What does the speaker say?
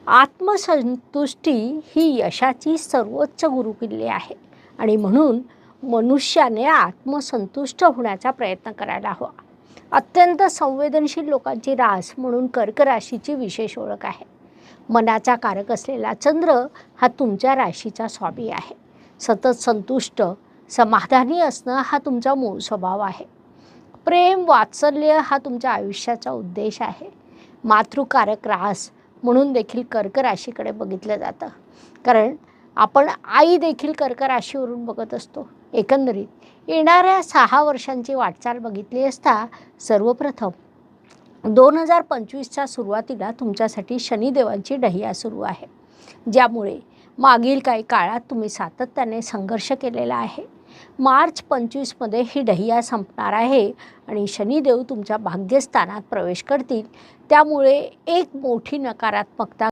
आत्मसंतुष्टी ही यशाची सर्वोच्च गुरुकिल्ली आहे आणि म्हणून मनुष्याने आत्मसंतुष्ट होण्याचा प्रयत्न करायला हवा. अत्यंत संवेदनशील लोकांची रास म्हणून कर्क राशीची विशेष ओळख आहे. मनाचा कारक असलेला चंद्र हा तुमच्या राशीचा स्वामी आहे. सतत संतुष्ट समाधानी असणं हा तुमचा मूळ स्वभाव आहे. प्रेम वात्सल्य हा तुमच्या आयुष्याचा उद्देश आहे. मातृकारक रास म्हणून देखील कर्क राशीकडे बघितलं जातं, कारण आपण आई देखील कर्क राशीवरून बघत असतो. एकंदरीत येणाऱ्या 6 वर्षांची वाटचाल बघितली असता सर्वप्रथम 2025च्या सुरुवातीला तुमच्यासाठी शनिदेवांची डहिया सुरू आहे, ज्यामुळे मागील काही काळात तुम्ही सातत्याने संघर्ष केलेला आहे. मार्च 25मध्ये ही डहिया संपणार आहे आणि शनिदेव तुमच्या भाग्यस्थानात प्रवेश करतील. त्यामुळे एक मोठी नकारात्मकता